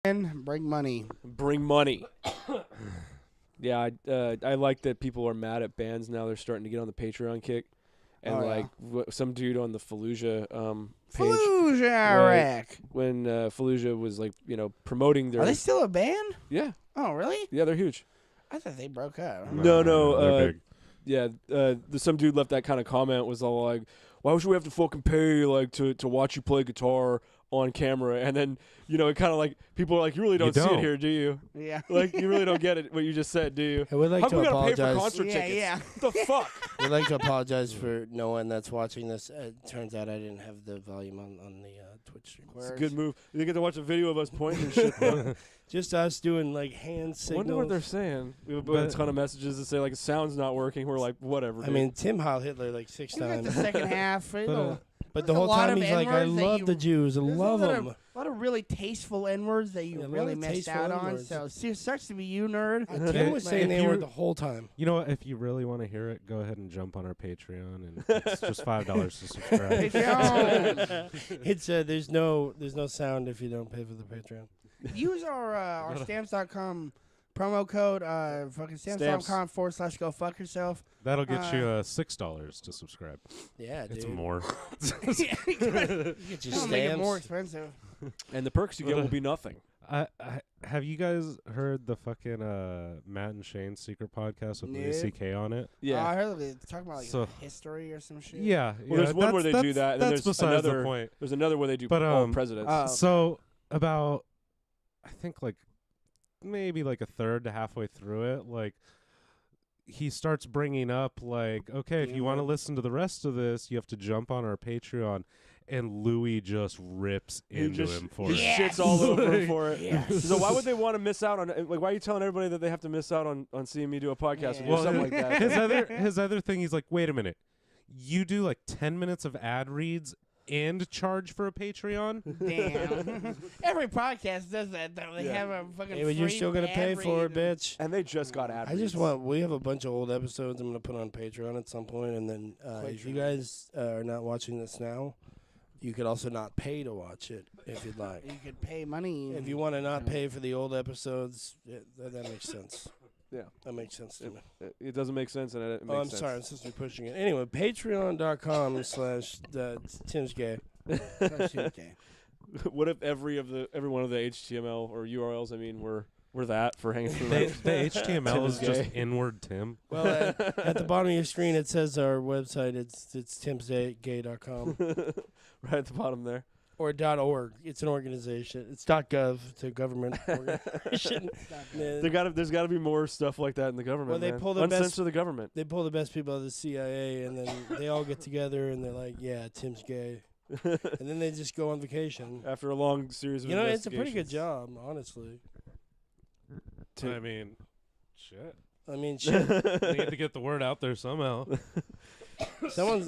Bring money. Bring money. Yeah, I like that people are mad at bands now. They're starting to get on the Patreon kick. And some dude on the Fallujah page. Fallujah when Fallujah was promoting their. Are they still a band? Yeah. Oh, really? Yeah, they're huge. I thought they broke up. No. They're big. Yeah, some dude left that kind of comment, was all like, why should we have to fucking pay to watch you play guitar on camera? And then, it kind of like, people are like, you really don't see it here, do you? Yeah. Like, you really don't get it, what you just said, do you? I would like How to come we apologize. gotta pay for concert tickets? Yeah. What the fuck? I'd like to apologize for no one that's watching this. It turns out I didn't have the volume on the Twitch stream. It's a good move. You get to watch a video of us pointing and shit, though. Just us doing like hand I signals. wonder what they're saying. We have a ton of messages that say like the sound's not working. We're like, whatever. I mean, Tim Heil Hitler like 6 You got times. the second half. But the whole time he's like, I love the Jews. I love them. A lot of really tasteful N-words that you really missed out on. So it sucks to be you, nerd. Tim was saying the N-word the whole time. You know what? If you really want to hear it, go ahead and jump on our Patreon, and it's just $5 to subscribe. It's there's no sound if you don't pay for the Patreon. Use our stamps.com promo code fucking stamps.com / go fuck yourself. That'll get you $6 to subscribe. Yeah, dude. It's more. Get you stamps. make it more expensive. And the perks you get will be nothing. Have you guys heard the fucking Matt and Shane's secret podcast with Louis C.K. on it? Yeah. I heard they talking about history or some shit. Yeah. Well, there's one where they do that. And That's there's besides another, the point. There's another where they do all presidents. So about, I think maybe a third to halfway through it, he starts bringing up okay, if you want to listen to the rest of this, you have to jump on our Patreon. And Louis just rips into him for it. He shits all over him for it. Yes. So why would they want to miss out on why are you telling everybody that they have to miss out on seeing me do a podcast with you or something like that? His other thing, he's like, wait a minute. You do 10 minutes of ad reads and charge for a Patreon? Damn. Every podcast does that, though. They have a fucking but you're still going to pay for it, bitch. And they just got ad reads. We have a bunch of old episodes I'm going to put on Patreon at some point, and then if you guys are not watching this now, you could also not pay to watch it if you'd like. You could pay money. If you want to not pay for the old episodes, that makes sense. Yeah. That makes sense to me. It doesn't make sense, and it makes sense. I'm sorry, I'm supposed to be pushing it. Anyway, patreon.com/Tim's gay. What if every one of the HTML or URLs, were that for hanging through? The HTML is just inward Tim. Well, at the bottom of your screen, it says our website. It's timsgay.com. Right at the bottom there. Or .org. It's an organization. It's .gov. It's a government organization. There's got to be more stuff like that in the government. Well, they pull the Uncensor the government. They pull the best people out of the CIA, and then they all get together, and they're like, "Yeah, Tim's gay," and then they just go on vacation after a long series of it's a pretty good job, honestly. Shit. Shit. They need to get the word out there somehow.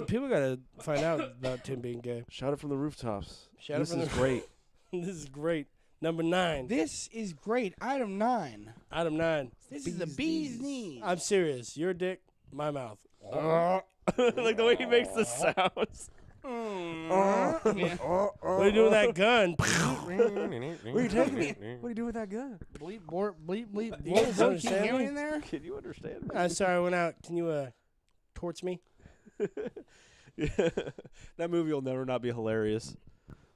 People gotta find out about Tim being gay. Shout it from the rooftops. This is great. This is great. Number 9. This is great. Item 9. Item 9. This is the bee's knees. I'm serious. Your dick, my mouth. Like the way he makes the sounds. What are you doing with that gun? Where are you taking me? What are you doing with that gun? Bleep, borp, bleep, bleep. You guys Can understand you hear me? me in there? Can you understand me? I'm sorry, I went out. Can you torch me? That movie will never not be hilarious.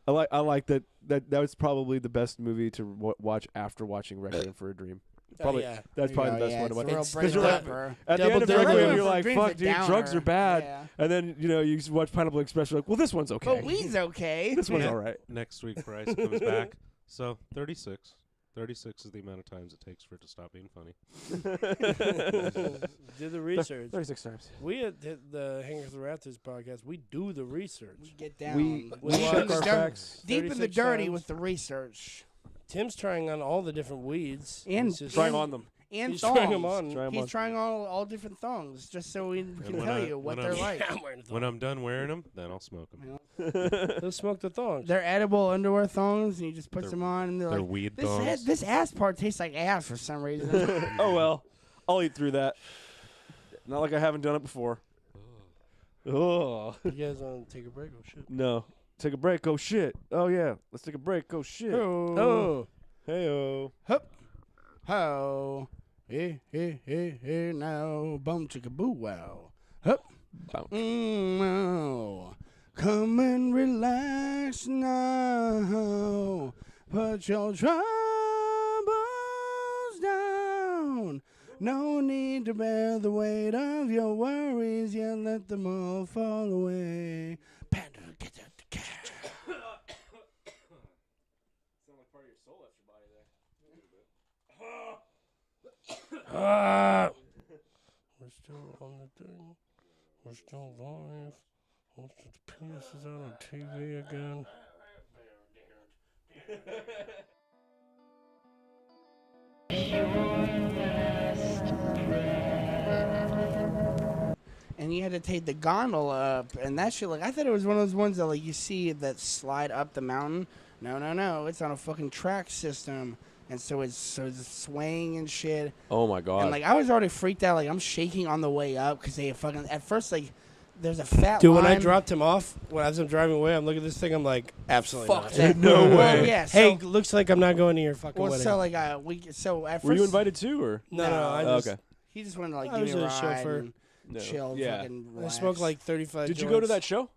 I like that was probably the best movie to watch after watching Requiem for a Dream. Probably that's probably the best one to watch. Because you're like, at the end of Requiem, you're like, fuck, dude, drugs are bad. Yeah. And then you watch Pineapple Express, you're like, well, this one's okay. But weed's okay. This one's all right. Next week, Bryce comes back. So 36. 36 is the amount of times it takes for it to stop being funny. Do the research. 36 times. We at the Hangers the Rafters podcast, we do the research. We get down. We check our facts. Deep in the dirty with the research. Tim's trying on all the different weeds. And trying on them. And he's thongs. trying them on. He's trying all different thongs just so we can tell you what they're like. When I'm done wearing them, then I'll smoke them. They'll smoke the thongs. They're edible underwear thongs, and you just put them on, and they're like, weed thongs. This ass part tastes like ass for some reason. Oh, well. I'll eat through that. Not like I haven't done it before. Oh. You guys want to take a break? Oh, shit. No. Take a break. Oh, shit. Oh, yeah. Let's take a break. Oh, shit. Oh. Hey-o. Hup. Ho. Hey, now. Boom, chicka, boo, wow. Hup. Bounce. Oh. Come and relax now. Put your troubles down. No need to bear the weight of your worries, yet let them all fall away. We're still on the thing. We're still live. Most of the penis is on TV again. And you had to take the gondola up, and that shit, like, I thought it was one of those ones that, like, you see that slide up the mountain. No, it's on a fucking track system, and so it's swaying and shit. Oh my god. And, like, I was already freaked out, like, I'm shaking on the way up, because they fucking, at first, like, there's a fat Dude, line. when I dropped him off, as I'm driving away, I'm looking at this thing, I'm like, absolutely Fuck not. that. No way. Well, yeah, so, Hey, looks like I'm not going to your fucking well, wedding. so, like, at first. Were you invited too, or? no, I No. just, Okay. He just wanted to, like, I give me was a a ride chauffeur. and No. chill, Yeah. fucking I relax. smoked like 35 Did you joints. go to that show?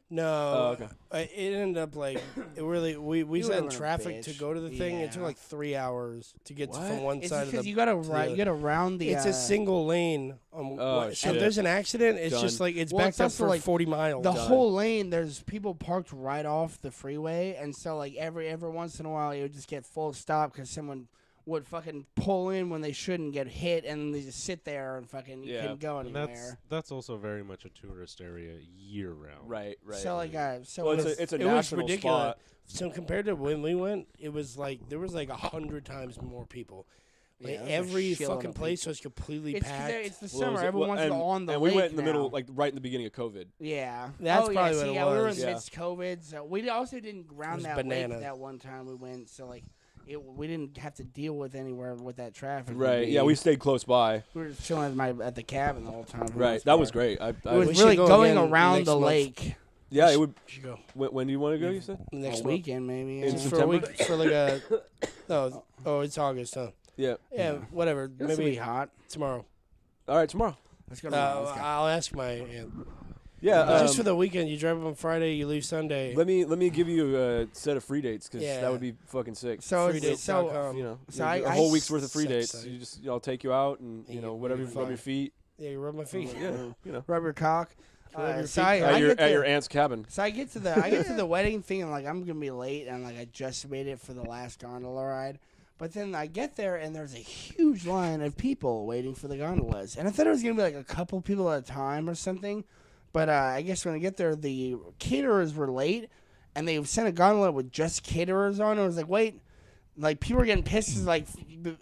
No. Oh, okay. It ended up like, it really, we You sat in were a traffic to bitch. go to the thing. It took Yeah. like 3 hours to get What? from one It's side of because the. you gotta to the you other. gotta round the. It's a single lane. Oh, so shit. if there's an accident, it's Done. just like it's Well, backed it's up also, for like, 40 miles. The Done. whole lane, there's people parked right off the freeway, and so like every once in a while, it would just get full stop because someone would fucking pull in when they shouldn't, get hit, and they just sit there and fucking you Yeah. couldn't go And anywhere. that's also very much a tourist area year round. Right. So like, so Well, it was, it's a it was national ridiculous. spot. So compared to when we went, it was like there was like 100 times more people. Like Yeah, there's a every shitload fucking of place people. was completely it's 'cause packed. it's the Well, summer. was it- Everyone well, wants to go on the and lake we went in the now. middle, like right in the beginning of COVID. Yeah, That's oh, probably yeah, what see, it yeah, we were was. in Yeah. midst COVID, so we also didn't round was that bananas. lake that one time we went. So like, we didn't have to deal with anywhere with that traffic. Right. Yeah, we stayed close by. We were just chilling at the cabin the whole time. for the Right. most That was part. great. It We was should really go going again around next the month. lake. Yeah, it would. You should go When do you want to go? You said. next Next month. weekend, maybe. In Yeah. For a September? week, for like a no. it's August, huh? Yeah. Yeah, whatever. It's Maybe be hot. tomorrow. All right, tomorrow. Let's go tomorrow. Let's go. I'll ask my aunt. Yeah. Just for the weekend, you drive up on Friday, you leave Sunday. Let me give you a set of free dates because Yeah. that would be fucking sick. So freedates.com. You know, So a I whole week's worth of free sex dates. site. You just, I'll take you out and Yeah, whatever, you're rub your fine. feet. Yeah, you rub my feet. Yeah, you know. rub your cock. Rub your So feet. I At your get to- aunt's cabin. So I get to the wedding thing and like I'm gonna be late and like I just made it for the last gondola ride, but then I get there and there's a huge line of people waiting for the gondolas, and I thought it was gonna be like a couple people at a time or something, but I guess when I get there the caterers were late, and they sent a gondola with just caterers on. And I was like, wait. Like people are getting pissed 'cause, like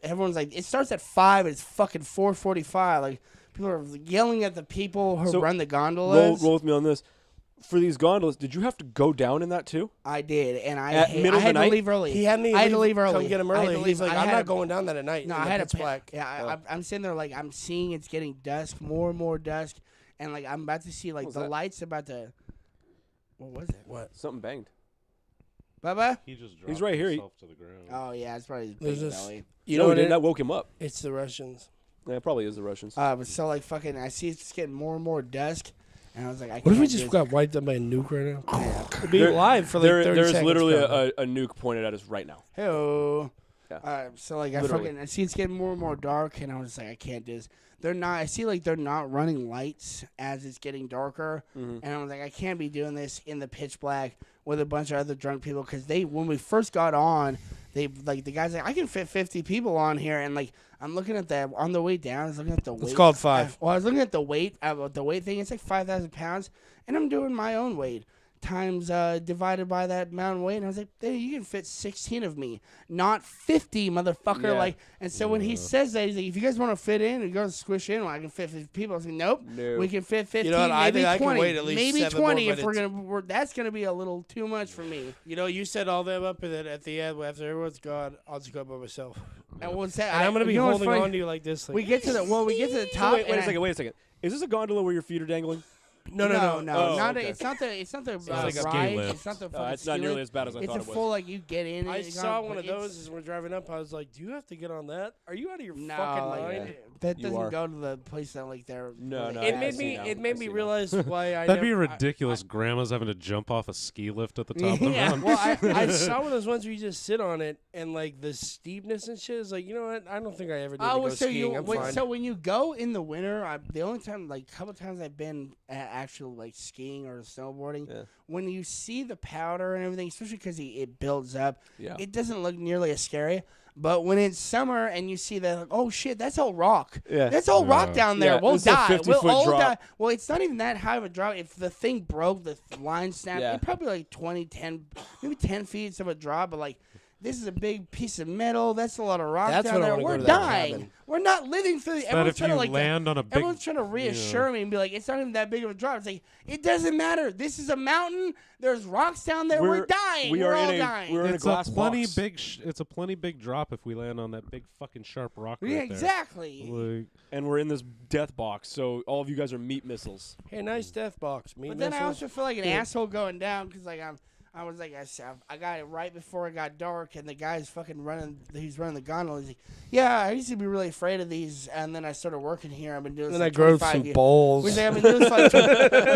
everyone's like it starts at 5, it's fucking 4:45. Like people are yelling at the people who So, run the gondolas. Roll with me on this. For these gondolas, did you have to go down in that too? I did, and I At middle I of had the to night? leave early. He had me I had to leave early. Come get him I had to early. leave- He's like, I I'm had not to- going down that at night. No, in I the had pitch a black. Yeah, I'm sitting there like I'm seeing it's getting dusk, more and more dusk, and like I'm about to see like was the that? lights about to. What was it? What? Something banged. Bubba? He just dropped He's right here. himself to the ground. Oh yeah, it's probably his There's big this- belly. You no, know he what? didn't. That woke him up. It's the Russians. Yeah, it probably is the Russians. But so like fucking, I see it's getting more and more dusk, and I was like, I What if can't we do just this. got wiped up by a nuke right now? Yeah. It'd be There- live for like 30 There's seconds. literally probably. a nuke pointed at us right now. Hey-o. Yeah. So like I Literally. I see it's getting more and more dark, and I was like, I can't do this. They're not. I see like they're not running lights as it's getting darker, Mhm. and I was like, I can't be doing this in the pitch black with a bunch of other drunk people because when we first got on, they like the guys like I can fit 50 people on here, and like I'm looking at that on the way down. I was looking at the weight. It's called 5. Well, I was looking at the weight thing. It's like 5,000 pounds, and I'm doing my own weight times divided by that mountain weight, and I was like, hey, you can fit 16 of me, not 50, motherfucker. Yeah. Like, and so when he says that, he's like, if you guys want to fit in and go squish in, well, I can fit 50 people. I was like, nope, No. we can fit 15, You know what, I maybe think I can 20, wait at least maybe 7 more 20 if minutes. that's gonna be a little too much for me. You know, you set all them up, and then at the end, after everyone's gone, I'll just go by myself. And we'll say, And I'm gonna be you know what's holding funny? on to you like this. Like, We get to the top. So wait a and second. Wait a second. Is this a gondola where your feet are dangling? No. Oh, not okay. it's not the like a ski ride. lift. It's not the fucking it's not ski nearly lift. as bad as I It's thought a it was. full like you get in. I it, saw but one of it's- those as we're driving up. I was like, "Do you have to get on that? Are you out of your No, fucking like, mind?" that You doesn't are. go to the place that like they're. No, where no, they It have made I see me. now. It I made see me now. realize why I. That'd be never- ridiculous. Grandma's having to jump off a ski lift at the top of the Yeah. mountain. Well, I saw one of those ones where you just sit on it and like the steepness and shit is like, you know what? I don't think I ever need to go so skiing. I'm fine. so when you go in the winter, the only time, like, couple times I've been actual like skiing or snowboarding, Yeah. when you see the powder and everything, especially because it builds up, Yeah. it doesn't look nearly as scary. But when it's summer and you see that, like, oh shit, that's all rock. Yeah. That's all rock down there. Yeah, We'll it's a die. 50-foot We'll all drop. die. Well, it's not even that high of a drop. If the thing broke, the line snapped. Yeah. It probably like maybe 10 feet of a drop. But like, this is a big piece of metal. That's a lot of rock That's down when I there. wanna go We're to that dying. cabin. We're not living through. But Everyone's if trying you to like. land on a big, Everyone's trying to reassure me and be like, it's not even that big of a drop. It's like, it doesn't matter. This is a mountain. There's rocks down there. We're dying. we We're are all in a- dying. we're in a it's glass a plenty box. big. It's a plenty big drop if we land on that big fucking sharp rock. Yeah, right there. exactly. Like, And we're in this death box, so all of you guys are meat missiles. Hey, nice death box. Me But then I missiles. also feel like an asshole going down because like I was like I got it right before it got dark and the guy's fucking running. He's running the gondola. He's like, yeah, I used to be really afraid of these, and then I started working here. I've been doing. Then this I for drove 25 some years. bowls. He's like, I've been doing this for like,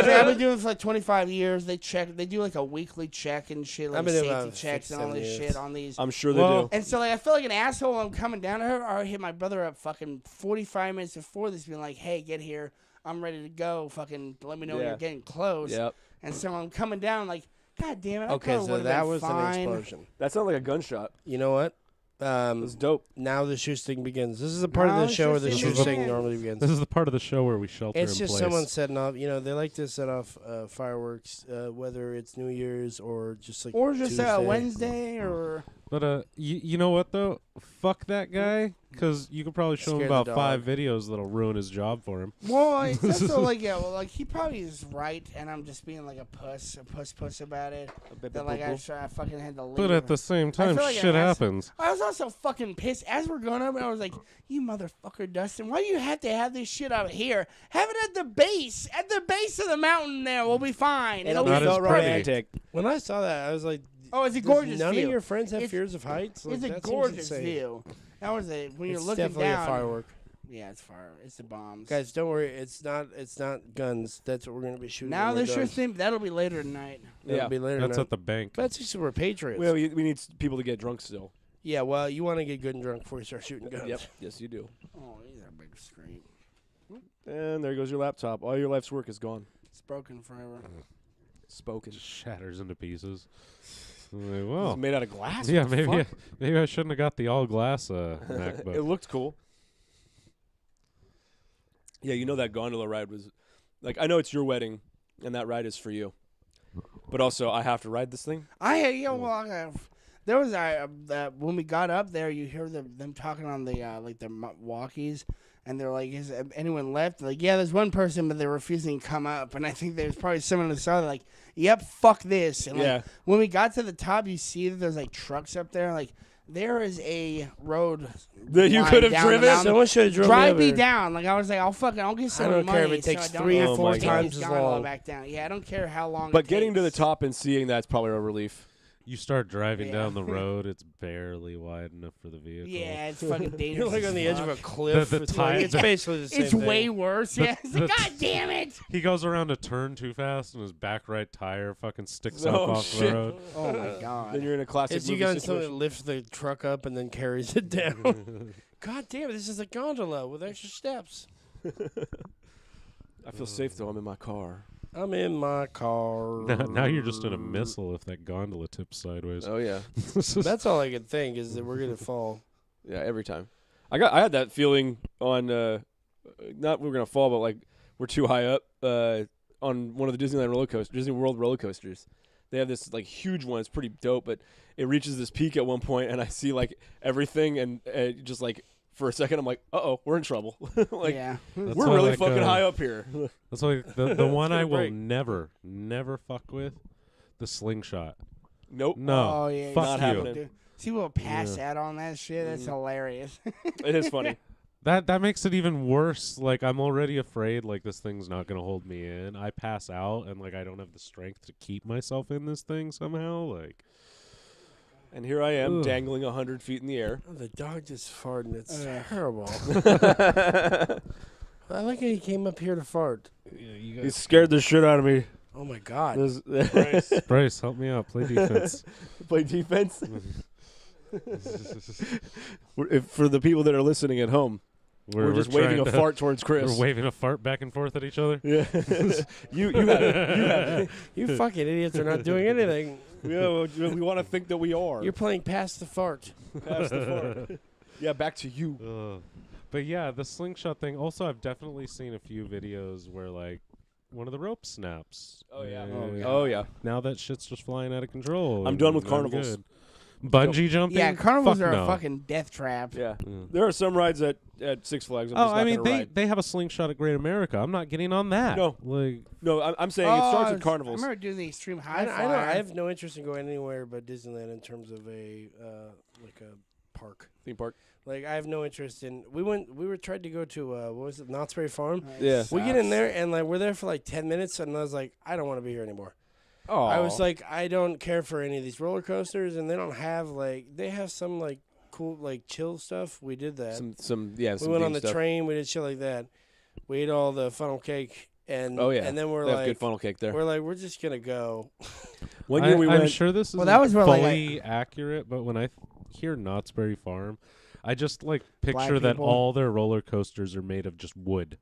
I've been doing this for like 25 years. They do like a weekly check and shit, like I've been doing safety about checks and all 6-7 this years. shit on these. I'm sure they Well- do. And so, like, I feel like an asshole. I'm coming down to her. I hit my brother up fucking 45 minutes before this, being like, hey, get here. I'm ready to go. Fucking let me know when Yeah. you're getting close. Yep. And so I'm coming down, like, God damn it. I Okay, probably so would've that been was fine. an explosion. That sounded like a gunshot. You know what? It's dope. Now the shoe sting begins. This is the part Now of the the show where the shoe shoe sting sting begins. normally begins. this is the part of the show where we shelter It's in just place. someone setting off. You know, they like to set off fireworks, whether it's New Year's or just like Or just Tuesday. Wednesday or. But you know what though? Fuck that guy, because you could probably show him Scared the about dog. 5 videos that'll ruin his job for him. Well, it's also like, yeah, well, like, he probably is right, and I'm just being like a puss about it. That, like, I fucking had to leave. But at the same time, feel like shit an ass- happens. I was also fucking pissed as we're going up, and I was like, "You motherfucker, Dustin! Why do you have to have this shit out here? Have it at the base of the mountain. There, we'll be fine. It'll It'll be Not be as so pretty. romantic. When I saw that, I was like, Oh, it's a does gorgeous none view. of your friends have It's- fears of heights? Like, It's a that seems gorgeous insane. view. That was when you're It's looking definitely down. a firework. Yeah, it's fire. It's the bombs. Guys, don't worry. It's not guns. That's what we're gonna be shooting. now when we're there's done. just thing that'll be later tonight. That'll Yeah. be later. That's tonight. at the bank. But it's we're patriots. Well, we need people to get drunk still. Yeah, well, you want to get good and drunk before you start shooting guns. Yep. Yes, you do. Oh, these are big screen. And there goes your laptop. All your life's work is gone. It's broken forever. Spoken. Shatters into pieces. Like, It's well, made out of glass. yeah, What the maybe fuck? maybe I shouldn't have got the all glass MacBook. It looked cool. Yeah, you know that gondola ride was, like, I know it's your wedding, and that ride is for you, but also I have to ride this thing. There was when we got up there, you hear them talking on the like the walkies, and they're like, "Is anyone left?" Like, yeah, there's one person, but they're refusing to come up, and I think there's probably someone who saw like, "Yep, fuck this." And like, Yeah. when we got to the top, you see that there's like trucks up there, like. There is a road That you line could have down the driven? mountain. Someone should have driven Drive me me over. down. Like I was like, I'll get I some don't money. care if it so takes I don't 3 have or to 4 take times this as gondola long. back down. Yeah, I don't care how long. But it getting to the takes. top and seeing that's probably a relief. You start driving Yeah. down the road, it's barely wide enough for the vehicle. Yeah, it's fucking dangerous. You're like as on the edge of a fuck. cliff. The it's, tire- it's basically the same It's thing. way worse. The- Yeah, it's like, the- God damn it. He goes around a turn too fast, and his back right tire fucking sticks Oh, up off shit. the road. Oh my god. Then you're in a classic It's you movie got someone that situation. lifts the truck up and then carries it down. God damn it, this is a gondola with extra steps. I feel safe though. I'm in my car. I'm in my car. Now you're just in a missile if that gondola tips sideways. Oh yeah, That's all I could think is that we're gonna fall. yeah. Every time. I had that feeling on not we're gonna fall, but like we're too high up on one of the Disney World roller coasters. They have this like huge one. It's pretty dope, but it reaches this peak at one point, and I see like everything, and just like for a second, I'm like, we're in trouble. Like yeah. That's we're why, really like, fucking high up here. That's why the one I will break. never fuck with, the slingshot. Nope. No, Oh yeah. fuck Not you. happening. Dude, see, we'll pass out on that shit. That's hilarious. It is funny. That makes it even worse. Like, I'm already afraid, like, this thing's not going to hold me in. I pass out, and, like, I don't have the strength to keep myself in this thing somehow. Like, And here I am Ugh. dangling 100 feet in the air. Oh, the dog just farted. It's terrible. I like how he came up here to fart. He scared the shit out of me. Oh my God. Bryce, help me out. Play defense. Play defense. For the people that are listening at home, we're just waving a fart towards Chris. We're waving a fart back and forth at each other. Yeah. you have it. You have it. You fucking idiots are not doing anything. Yeah, well, we want to think that we are. You're playing past the fart. Pass the fart. Yeah, back to you. But yeah, the slingshot thing. Also, I've definitely seen a few videos where, like, one of the ropes snaps. Oh, yeah. And Oh, yeah. Now that shit's just flying out of control. I'm done with and carnivals. good. Bungee jumping? Yeah, carnivals Fuck are no. a fucking death trap. Yeah. Yeah. There are some rides at Six Flags. I'm Oh, just not I mean, gonna ride. they have a slingshot at Great America. I'm not getting on that. No. Like, No, I'm saying it starts with I carnivals. remember doing the extreme I high don't. flyer. I have no interest in going anywhere but Disneyland in terms of a like a park. Theme park. Like I have no interest in. We were tried to go to what was it, Knott's Berry Farm. Yeah. We get in there and like we're there for like 10 minutes and I was like, I don't want to be here anymore. Oh. I was like, I don't care for any of these roller coasters, and they don't have they have some like cool like chill stuff. We did that. we We went on the train. We did shit like that. We ate all the funnel cake, and and then we're they have like, good funnel cake there. we're just gonna go. One year we went. I'm sure this is Well, that was where, like, fully accurate, but when I hear Knott's Berry Farm, I just like picture that people. all their roller coasters are made of just wood.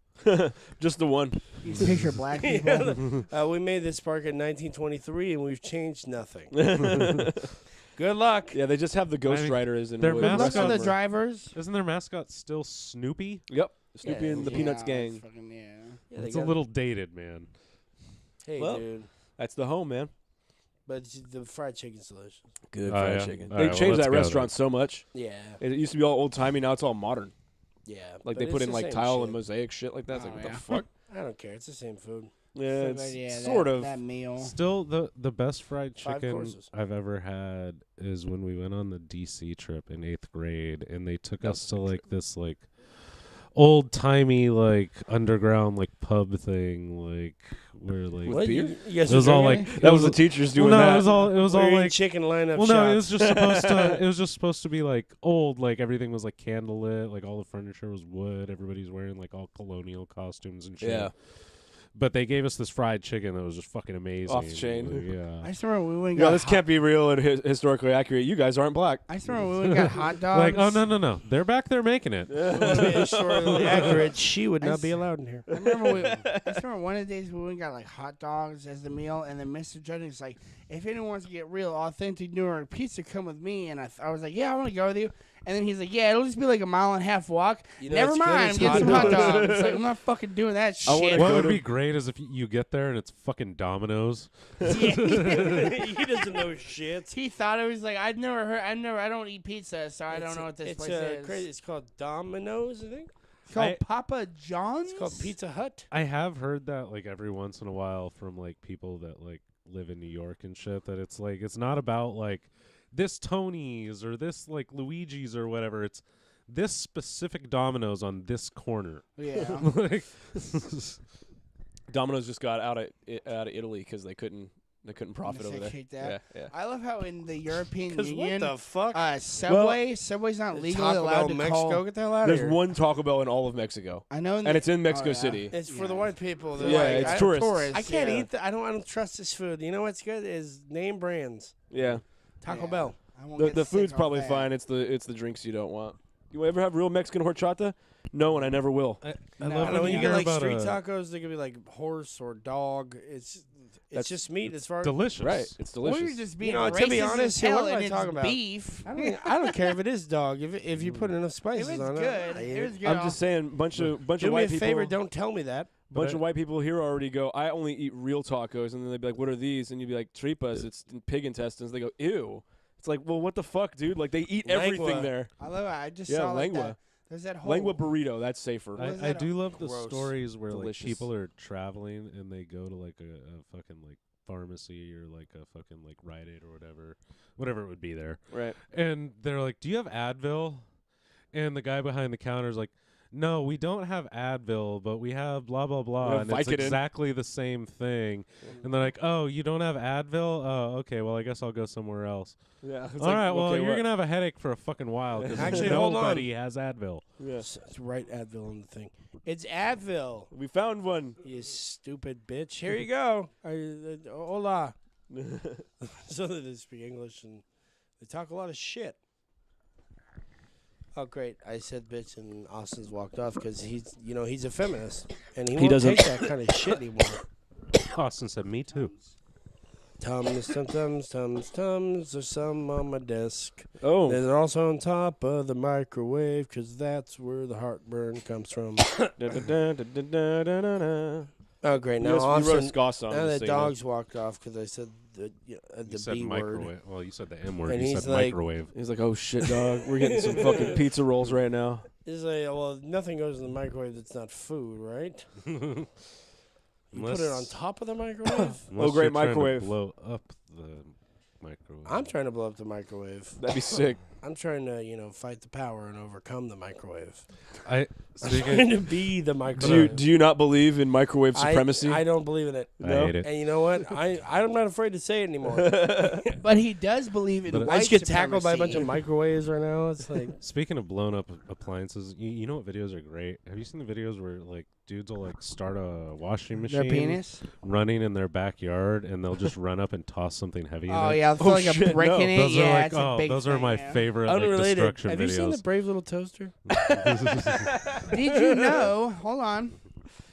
Just the one. You picture black people. We made this park in 1923, and we've changed nothing. Good luck. Yeah, they just have the Ghost I mean, Rider as in their wood. Good luck mascot- to the drivers. Isn't their mascot still Snoopy? Yep. Snoopy Yeah, and the yeah, Peanuts it's gang. fucking, yeah. Yeah, they It's a got- little dated, man. Hey, Well, dude. That's the home, man. But the fried chicken's delicious. Good Oh, fried yeah? chicken. All They right, well, changed let's that go restaurant so much. Yeah. It used to be all old timey. Now it's all modern. Yeah. Like but they put it's in the like same tile shit. and mosaic shit like that. It's Oh, like what yeah. the fuck? I don't care. It's the same food. Yeah, But it's yeah, sort of. that meal. Still, the best fried 5 chicken courses. I've ever had is when we went on the DC trip in 8th grade, and they took That us was to a good like this like old timey like underground like pub thing, like where like With What? beer? You guys it was were all drinking like That was the teachers doing well, no, that. it was all We're eating like chicken lineup well, shots. no, it was just supposed to. It was just supposed to be like old, like everything was like candlelit, like all the furniture was wood. Everybody's wearing like all colonial costumes and shit. Yeah. But they gave us this fried chicken that was just fucking amazing. Off the chain. Like, yeah. I just remember we went and Yeah, got this can't be real and historically accurate. You guys aren't black. I just remember we went and got hot dogs. Like, oh no, they're back there making it. Historically accurate. She would I not s- be allowed in here. I just remember one of the days we went and got like hot dogs as the meal, and then Mr. Jennings like, if anyone wants to get real authentic New York pizza, come with me. And I was like, yeah, I want to go with you. And then he's like, yeah, it'll just be like a 1.5 mile walk. You know Never what's good mind, is get hot some hot dogs. dogs. Like, I'm not fucking doing that I wanna shit. What go would to- be great is if you get there and it's fucking Domino's. He doesn't know shit. He thought it was like I don't eat pizza, so I don't know what this it's place is. crazy. It's called Domino's, I think. It's called I- Papa John's. It's called Pizza Hut. I have heard that like every once in a while from like people that like live in New York and shit, that it's like it's not about like this Tony's or this like Luigi's or whatever. It's this specific Domino's on this corner. Yeah. Like, Domino's just got out of Italy because they couldn't profit over there. Kick that. Yeah. I love how in the European Because what Union, the fuck? Subway's not legally Taco allowed Bell, to Mexico, call. get the hell out of There's here. one Taco Bell in all of Mexico, I know, and it's in Mexico yeah. City. It's for Yeah. the white people. They're Yeah, like, it's I, tourists. I can't yeah. eat. I don't trust this food. You know what's good is name brands. Yeah. Taco Yeah. Bell. I won't The get food's sick probably off that. fine. It's the drinks you don't want. You ever have real Mexican horchata? No, and I never will. I No, love I know when you hear get like about street a- tacos, they could be like horse or dog. It's That's- just meat as far as. delicious. Right. It's Or you're delicious. just being know, to racist be as honest, here, hell, what am and I it's talking about? beef. I don't care if it is dog. If you put enough If spices it's on good, it, I eat if it. it's good. I'm just saying, bunch of Do me white a people. favor. Don't tell me that. Bunch of white people here already go, I only eat real tacos, and then they'd be like, what are these? And you'd be like, tripas, it's pig intestines. They go, ew. It's like, well, what the fuck, dude? Like, they eat everything Lengua. there. I love it. I just Yeah, saw like lengua. that. There's that whole Lengua burrito, that's safer. What is I that? do love the Gross. stories where Delicious. like people are traveling and they go to like a fucking like pharmacy or like a fucking like Rite Aid or whatever it would be there, Right. and they're like, "Do you have Advil?" And the guy behind the counter is like, no, we don't have Advil, but we have blah, blah, blah. We have And it's Vicodin. exactly the same thing. And they're like, oh, you don't have Advil? Oh, okay, well, I guess I'll go somewhere else. Yeah. It's All like, right, well, okay, you're what? going to have a headache for a fucking while because Actually, hold on. nobody has Advil. Yeah. It's right Advil on the thing. It's Advil. We found one. You stupid bitch. Here you go. Hola. So they speak English and they talk a lot of shit. Oh, great. I said bitch and Austin's walked off because he's a feminist. And he won't doesn't- take that kind of shit anymore. Austin said, me too. Tums, there's some on my desk. Oh. They're also on top of the microwave because that's where the heartburn comes from. Oh, great. Now, You wrote a Austin, ska song. now to the sing dogs walked off because I said the You B said word. microwave. Well, you said the M word. And You he's said like- microwave. He's like, oh shit, dog. We're getting some fucking pizza rolls right now. It's like, well, nothing goes in the microwave that's not food, right? You put it on top of the microwave? Unless great you're trying to microwave. blow up the microwave. I'm trying to blow up the microwave. That'd be sick. I'm trying to, fight the power and overcome the microwave. I I'm speaking. trying to be the Do microwave. you not believe in microwave supremacy? I don't believe in it. I No? hate it. And you know what? I'm not afraid to say it anymore. But he does believe in But white I just get tackled by a bunch supremacy. of microwaves right now. It's like, Speaking of blown up appliances, you know what videos are great? Have you seen the videos where like dudes will like start a washing Their machine penis. running in their backyard and they'll just run up and toss something heavy in Oh it? yeah, I'll throw like a shit, brick no. in it. Those Yeah, are like it's a big those are thing, my yeah. favorite like unrelated. destruction Have videos. you seen the Brave Little Toaster? Did you know? Hold on.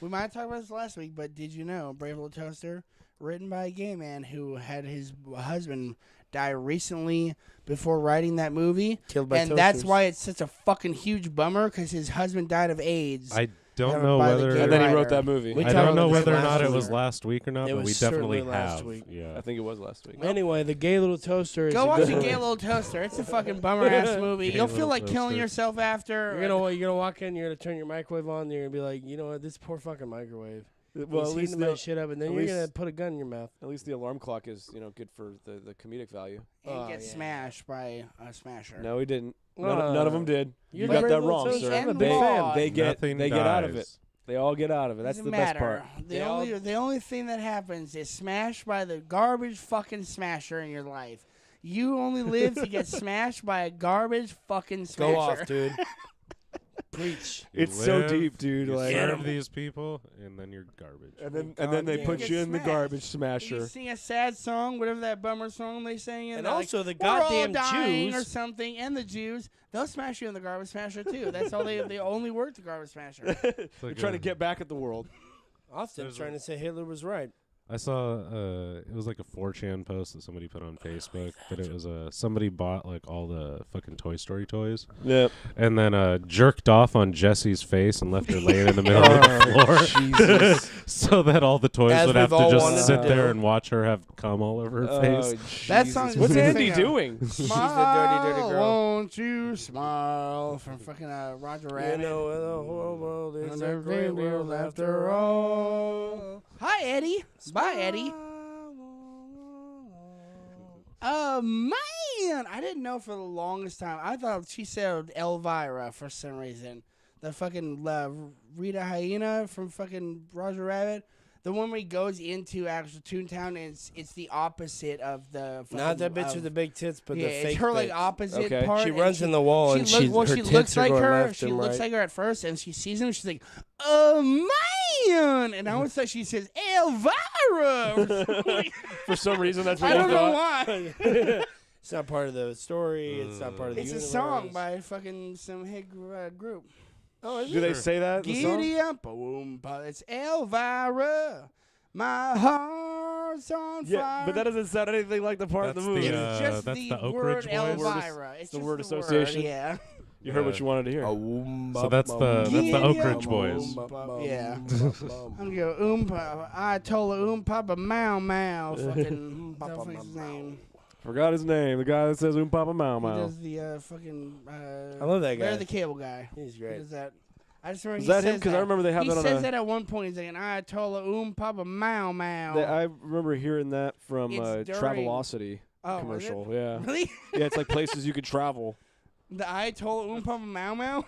We might have talked about this last week, but did you know Brave Little Toaster, written by a gay man who had his husband die recently before writing that movie, Killed by and that's toasters. why it's such a fucking huge bummer because his husband died of AIDS. I don't Never know by the whether gay And then he writer. wrote that movie. We I talked don't know about this whether or last not it week. was last week or not, It but we was definitely certainly last have. week. Yeah. I think it was last week. Anyway, the Gay Little Toaster is Go a watch good the one. Gay Little Toaster. It's a fucking bummer ass movie. Gay You'll feel Little like killing Toaster. yourself after. You're gonna walk in, you're gonna turn your microwave on, and you're gonna be like, you know what, this poor fucking microwave. Well, He's at least heating my the, shit up, and then at you're least- gonna put a gun in your mouth. at least the alarm clock is good for the comedic value. and Oh, get yeah. smashed by a smasher. No, he didn't. None of them did. You You're got the that Brave wrong, Little sir. Toaster. I'm a And big law. fan. They get Nothing they get out of it. dies. They all get out of it. That's Doesn't the best matter. part. The only thing that happens is smashed by the garbage fucking smasher in your life. You only live to get smashed by a garbage fucking smasher. Go off, dude. Preach. You It's so live, deep, dude. You Like, serve these people, and then you're garbage. and then they Goddamn. put Get you in the smashed. garbage You smasher. sing a sad song, whatever that bummer song they sang, And they're also the like, we're all goddamn dying or Jews. something, and the Jews, they'll smash you in the garbage smasher too. That's all they only work the garbage smasher. It's They're like trying to get back at the world. Austin's There's trying to say Hitler was right. I saw it was like a 4chan post that somebody put on Facebook, but it was somebody bought like all the fucking Toy Story toys Yep. and then jerked off on Jesse's face and left her laying in the middle of the floor, Jesus. so that all the toys As would have we've to all just wanted sit to there do. and watch her have cum all over her face. That song is What's the Andy thing, doing? Smile, dirty, dirty girl. won't you smile? From fucking Roger You Rabbit. know, the whole world is And a every great world after all. Hi, Eddie. Bye, Eddie. Man, I didn't know for the longest time. I thought she said Elvira for some reason. The fucking Rita Hyena from fucking Roger Rabbit. The one where he goes into actual Toontown, and it's the opposite of the. Not that fucking- bitch of- with the big tits, but yeah, the fake it's her like bitch. opposite Okay. part. She and runs in the wall and she her looks tits are like going her. left She and looks right. like her at first, and she sees him. She's like, "Oh man!" And I always thought she says Elvira. For some reason, that's what I you don't know thought. why. It's not part of the story. It's not part of the It's a universe. song by fucking some hit group. Oh, is Do it? they say that in the song? Giddy up, boom, it's Elvira. My heart's on Yeah, fire. but that doesn't sound anything like the part of the That's movie. the, It's just that's the, the Oak word Ridge Boys? Elvira. It's the just word the association? yeah. You heard what you wanted to hear. So that's the Oak Ridge Boys. Yeah. I'm gonna go Oompa. I told her Papa Mau Mau. Fucking what's his name? Forgot his name. The guy that says Papa Mau He Mau. does the fucking. I love that guy. Larry the Cable Guy. He's He great. does that. I just remember Is he that him? says Because I remember they have he that on says a. that at one point. He's like, I told her Papa Mau Mau. I remember hearing that from It's during- Travelocity Oh, was commercial. it? Yeah. Really? Yeah, it's like places you could travel. The I told Papa Mau Mau.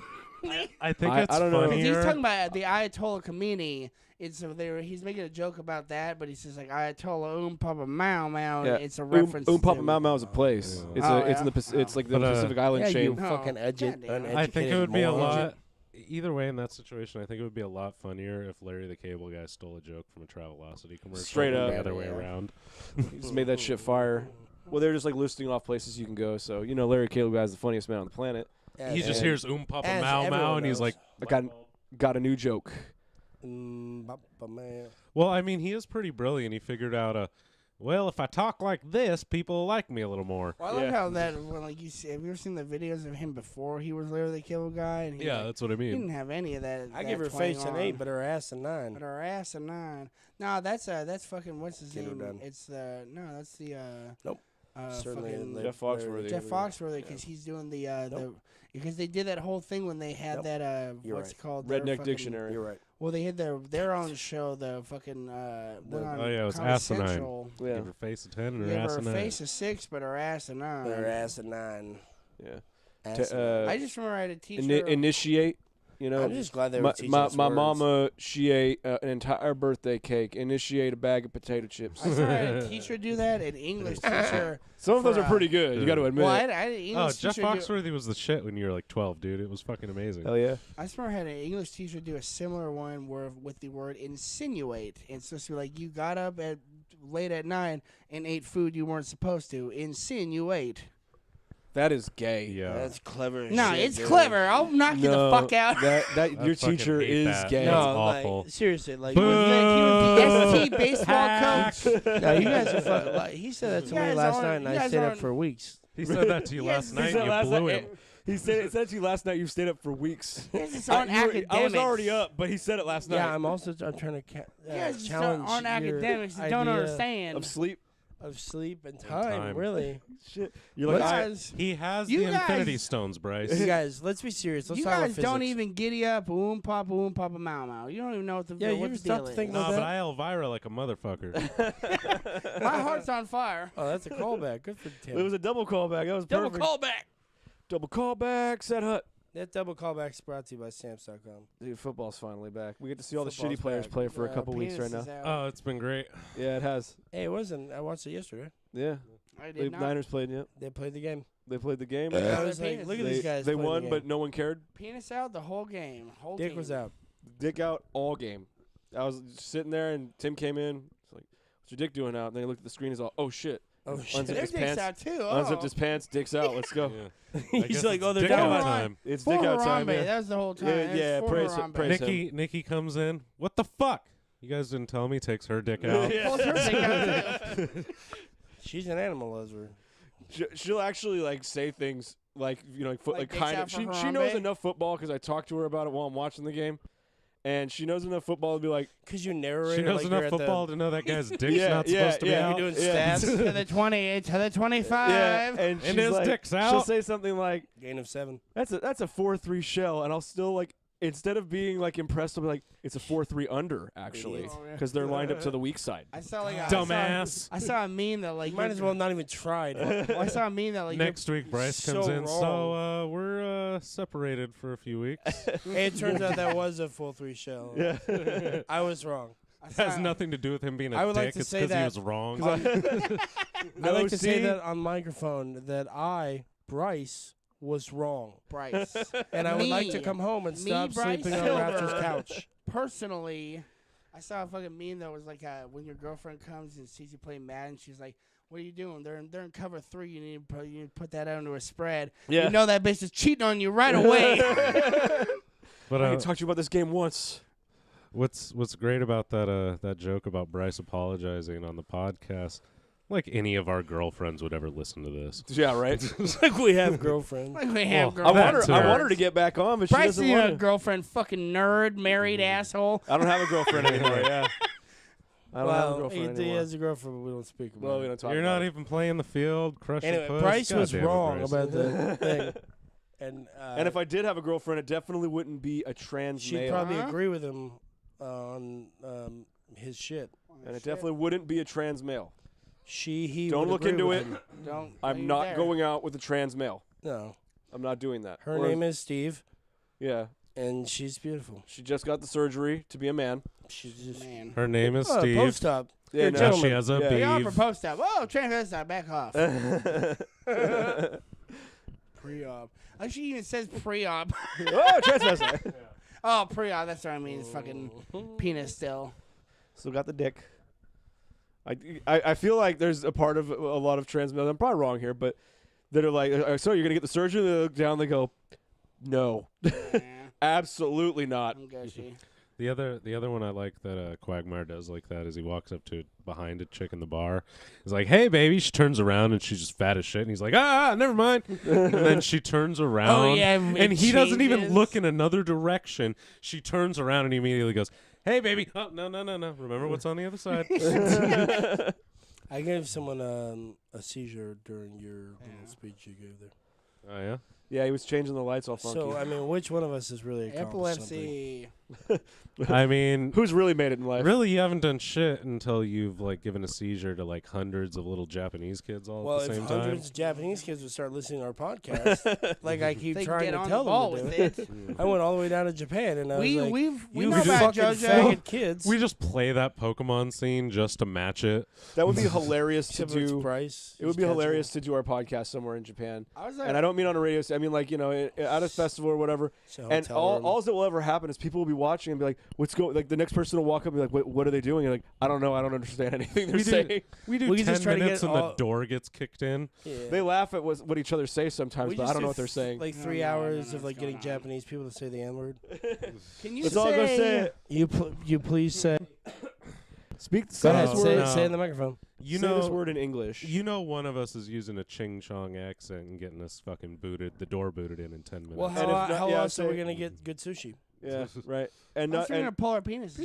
I think I it's don't know. funnier. He's talking about the Ayatollah Khomeini. He's making a joke about that, but he says like Ayatollah Papa Mao Mao. Yeah. It's a reference. to Papa them. Mau Mau is a place. Yeah. It's Oh, it's in yeah? the it's like the But, Pacific Island Yeah, chain. you fucking goddamn. uneducated I think it would be a moron. lot. Either way, in that situation, I think it would be a lot funnier if Larry the Cable Guy stole a joke from a Travelocity commercial. Straight than up. the other way Yeah. around. Just made that shit fire. Well, they're just like listing off places you can go. So Larry Cable Guy is the funniest man on the planet. He just hears Papa as Mau Mau, everyone and he's knows. like, I got a new joke. Papa man. well, I mean, he is pretty brilliant. He figured out well, if I talk like this, people will like me a little more. Well, I love Yeah. how that when like have you ever seen the videos of him before he was Larry the Cable Guy? And he, Yeah, like, that's what I he mean. didn't have any of that. I that give her 20 face an on. 8, but her ass a 9. But her ass a 9. No, that's fucking what's his Get her name? done. It's that's the Nope. Certainly fucking the- Jeff Foxworthy. Jeff Foxworthy because he's doing the because they did that whole thing when they had Nope. that You're what's right. it called their Redneck fucking- Dictionary. You're right. Well, they had their own show, the fucking one on Oh, yeah, it was Comedy Asinine. Central. Yeah. Give her face a 10 and her Give ass her a 9. face a 6, but her ass a 9. Her ass a 9. Yeah. Ass a 9. I just remember I had a teacher. Initiate. I'm just glad they were my teaching my, us my words. mama, she ate an entire birthday cake. Initiate a bag of potato chips. I saw I had a teacher do that, an English teacher. Some of those for, are pretty good. You got to admit. Well, I it. had an Oh, English Jeff teacher do, Foxworthy was the shit when you were like 12, dude. It was fucking amazing. Hell yeah. I just remember I had an English teacher do a similar one where with the word insinuate. It's supposed to be like you got up at late at night and ate food you weren't supposed to. Insinuate. That is gay. Yeah. That's clever as No, shit, it's dude. clever. I'll knock you the fuck out. That I your fucking teacher hate is that. gay. That's No, awful. like, seriously, like Boo. He was the ST baseball coach. no, you guys are fucking. Like, he said that to You me guys last aren't- night, and you I guys stayed up aren't- for weeks. He said that to you Yes, last he night. said and You last blew night- him. He said to you last night. You stayed up for weeks. Yes, it's on academics. I was already up, but he said it last night. Yeah, I'm also I'm trying to You guys just challenge on your academics and don't idea understand. of sleep. of sleep and time. time. Really, Shit. You're like, Guys, He has You the guys- Infinity Stones, Bryce. you guys. Let's be serious. Let's you talk about guys physics. don't even giddy up, papa mau mau. You don't even know what the Yeah, you what ever the stop deal to is. think No, about but that? I Elvira like a motherfucker. My heart's on fire. Oh, that's a callback. Good for Tim. it was a double callback. That was Double perfect. callback. Double callback. Set hut. That double callback is brought to you by Stamps.com. Dude, football's finally back. We get to see all the Football's shitty players back. play for a couple weeks right now. Oh, it's been great. Yeah, it has. Hey, it wasn't. I watched it yesterday. Yeah. I The did not. Niners played. Yep. They played the game. They played the game. I was Penis. like, look at they, these guys. They playing won, the but game. no one cared. Penis out the whole game. Whole Dick team. was out. Dick out all game. I was sitting there, and Tim came in. It's like, "What's your dick doing out?" And then he looked at the screen. He's all, "Oh shit!" Oh Unzipped shit! Their his dick's pants. out too. Unzipped his pants. Dick's out. Let's go. Yeah. I He's guess like, it's oh, they're dick down. out time. It's For dick out time. Harambe. Yeah. That was the whole time. Yeah, It was yeah, for praise- Harambe. praise- Nikki comes in. What the fuck? You guys didn't tell me. Takes her dick out. Yeah. Pulls her dick out too. She's an animal lover. She'll actually like say things like like, Like like dicks kind out of. for She knows Harambe? enough football because I talked to her about it while I'm watching the game, and she knows enough football to be like, Cause you narrate. She knows like enough you're at football to know that guy's dick's Yeah, not yeah, supposed to be yeah. out. You're doing Yeah. stats. To the 20, to the 25. yeah, and And she's his like, dick's She'll out. say something like, Gain of 7. that's a 4-3 shell, and I'll still like. Instead of being like impressed, I'll be like, it's a 4-3 under actually, Idiot. because they're lined up to the weak side. I saw like Dumbass. I saw a meme that like You might as well not even try. I saw a meme that like Next week, Bryce comes so in. So we're separated for a few weeks. Hey, it turns out that was a full 3 shell. Yeah. I was wrong. I saw, Has nothing to do with him being a I would dick. like to it's say because he that- was wrong. I like to say see? that on microphone that I, Bryce, was wrong. Bryce. And I would like to Me. come home and Me, stop Bryce sleeping on Silver. Raptor's couch. Personally, I saw a fucking meme that was like when your girlfriend comes and sees you play Madden, she's like, "What are you doing? They're in cover 3. You need to put that out into a spread. Yeah. You know that bitch is cheating on you right away." But I can talk to you about this game once. what's great about that joke about Bryce apologizing on the podcast? Like any of our girlfriends would ever listen to this. Yeah, right. It's like we have girlfriends. Like we have Well, I girlfriends. want her to get back on, but she Bryce, doesn't you want know, to. girlfriend, fucking nerd, married asshole. I don't have a girlfriend anymore. Yeah. I don't have a Well, girlfriend he anymore. has a girlfriend, but we don't speak about Well, we it. don't talk You're about not it. even playing the field, crushing Anyway, puss. Bryce God was damn it, wrong Bryce. about the thing. And And if I did have a girlfriend, it definitely wouldn't be a trans she'd male. probably Huh? agree with him on his shit. And it definitely wouldn't be a trans male. He Don't would look agree into with it. him. Don't. I'm not going out with a trans male. No, I'm not doing that. her Or- name is Steve. Yeah. And she's beautiful. She just got the surgery to be a man. She's just Man. Her name is Steve. Post-op. Yeah, You're a no. Now gentleman. she has a Yeah. We are beef. for post-op. Whoa, transvestite, back off. Pre-op. Actually, even says pre-op. Oh, transvestite. Oh, pre-op. That's what I mean. It's fucking penis still. Still got the dick. I feel like there's a part of a lot of trans men, I'm probably wrong here, but that are like, so you're going to get the surgery? They look down, they go, no. Yeah. Absolutely not. I'm gushy. The other one I like that Quagmire does like that is he walks up to behind a chick in the bar. He's like, "Hey, baby." She turns around and she's just fat as shit. And he's like, never mind." And then she turns around. Oh, yeah, and he doesn't even changes. look in another direction. She turns around and he immediately goes, "Hey, baby." "Oh, no. Remember what's on the other side." I gave someone a seizure during your little speech you gave there. Oh yeah. Yeah, he was changing the lights all funky. So, I mean, which one of us has really accomplished Epilepsy. I mean, Who's really made it in life? really, you haven't done shit until you've like given a seizure to like hundreds of little Japanese kids all Well, at the if same time. hundreds of Japanese kids would start listening to our podcast, like I keep They can trying get to on tell the ball them to with do it. I went all the way down to Japan, and I was like, We you know about fucking JoJo. faggot kids. We just play that Pokemon scene just to match it. That would be hilarious to Except for its do. price. It would be hilarious to do our podcast somewhere in Japan. I was like, And I don't mean on a radio. I mean, like, you know, at a festival or whatever. And all that will ever happen is people will be watching and be like, "What's going?" Like the next person will walk up and be like, "What are they doing?" And like, "I don't know. I don't understand anything they're saying." We do We can 10 just try to minutes get and the all- door gets kicked in. They laugh at what each other say sometimes, but I don't know what they're saying. Like No, 3 no, hours no, of like what's getting going on? Japanese people to say the N word. can you Let's all go say it. You please say. Speak. Go Say ahead, this Oh, say, word. no. say it in the microphone. You Say this know, word in English. you know, one of us is using a Ching Chong accent and getting us fucking booted, the door booted in 10 minutes. Well, And how, if not- how yeah, else are we say- gonna get good sushi? Yeah, right. And Unless not, we're gonna and pull our penises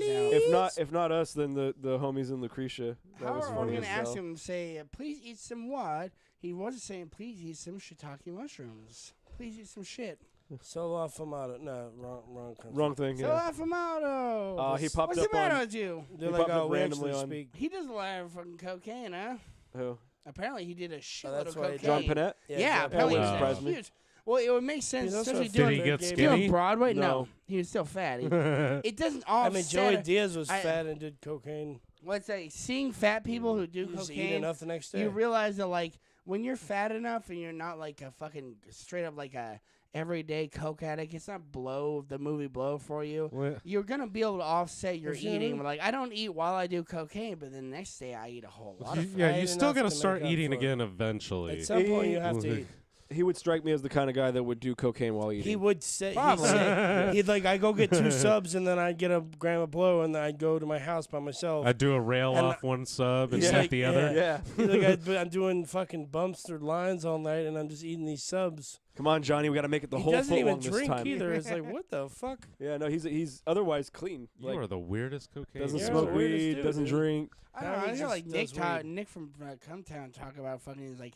out. if not us, then the homies in Lucretia. That How was are we funny gonna as ask hell. him to say, "Please eat some what"? He wasn't saying, "Please eat some shiitake mushrooms." Please eat some shit. Solo afamato. No, wrong country. Wrong thing. So Yeah. Afamato. He popped What's up the matter on with you? They're He like, popped up oh, we randomly actually on- speak. He does a lot of fucking cocaine, huh? who? Apparently, he did a shitload that's of why he cocaine. John Panette. Yeah, exactly. apparently Wow. he was Surprised me. huge. Well, it would make sense, He's also especially a Did he doing, get Doing skinny? doing Broadway. No, No. he was still fat. It doesn't I offset. mean, Joey Diaz was I- fat and did cocaine. What's that? Seeing fat people who do You just eat cocaine, enough the next day. you realize that like when you're fat enough and you're not like a fucking straight up like a everyday coke addict, it's not Blow, the movie Blow for you. What? You're gonna be able to offset your What's your eating. name? Like I don't eat while I do cocaine, but the next day I eat a whole lot of. Yeah, fried you still enough gotta to start make up eating for it. again eventually. At some point, you have to Mhm. eat. He would strike me as the kind of guy that would do cocaine while eating. He would say, Probably. he'd like, I go get 2 subs and then I'd get a gram of Blow and then I'd go to my house by myself. I'd do a rail And off one sub and He's set like, the other. Yeah. He's like, I'm doing fucking bumps through lines all night and I'm just eating these subs. Come on, Johnny. We got to make it the He whole doesn't foot even long this drink time. either. It's like, what the fuck? Yeah, no, he's otherwise clean. You Like, are the weirdest cocaine. doesn't You're smoke the weirdest weed, dude, doesn't dude. drink. I don't know. I Apparently hear like just Nick does weed. Nick from Cumtown talk about fucking like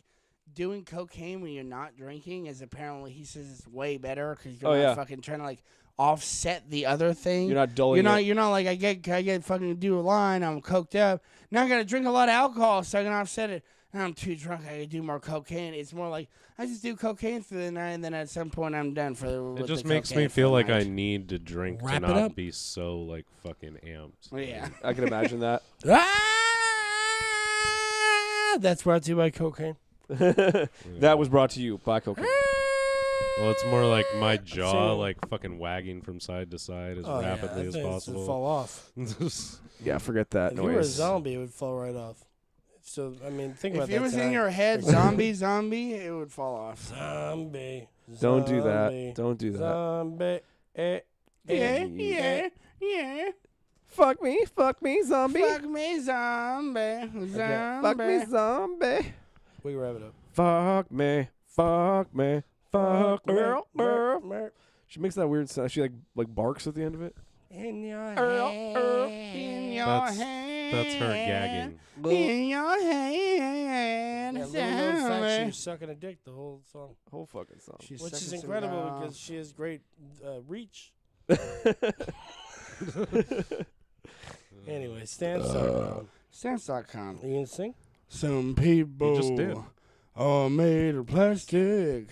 doing cocaine when you're not drinking is apparently he says it's way better because you're Oh, not yeah. fucking trying to like offset the other thing. You're not dulling it. You're not like I get fucking do a line. I'm coked up. Now I gotta drink a lot of alcohol so I can offset it. Now I'm too drunk. I gotta do more cocaine. It's more like I just do cocaine through the night and then at some point I'm done for the. It with just the makes cocaine me for feel the like I night. need to drink Wrap to it not up. be so like fucking amped. Yeah. I can imagine that. That's brought to you by cocaine. That was brought to you by cocaine. Well, it's more like my jaw So- like fucking wagging from side to side as Oh, rapidly yeah, as that thing would possible. fall off. Yeah, forget that If you were a noise. zombie, it would fall right off. So, I mean, think about If that. it was in Ty. your head, zombie, it would fall off. Zombie. Don't do that. Zombie. Don't do that. Zombie. Yeah. Fuck me, Fuck me, zombie. Zombie. zombie. We can wrap it up. Fuck me, fuck me, fuck me. She makes that weird sound. She like barks at the end of it. In your In your That's- hand. That's her gagging. In your hand. Yeah, little known fact, she zombie. was sucking a dick the whole song. Whole fucking song. She's Which is sucking some incredible dog. because she has great reach. Anyway, stamps.com. Stamps.com. You gonna sing? Some people just did. are made of plastic.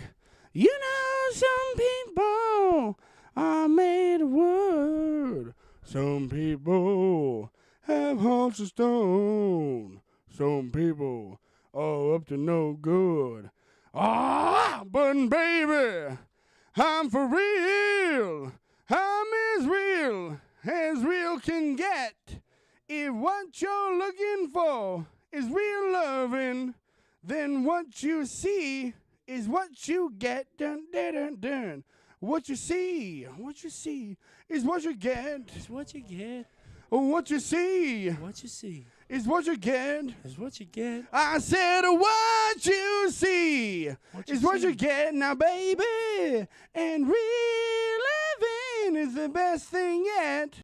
You know, some people are made of wood. Some people have hearts of stone. Some people are up to no good. Ah, but baby, I'm for real. I'm as real can get. If what you're looking for is real loving, then what you see is what you get. Dun, dun, dun, dun. What you see is what you get. It's what you get. What you see What you see is what you get. is what you get. I said what you see is what you get now, baby. And real living is the best thing yet.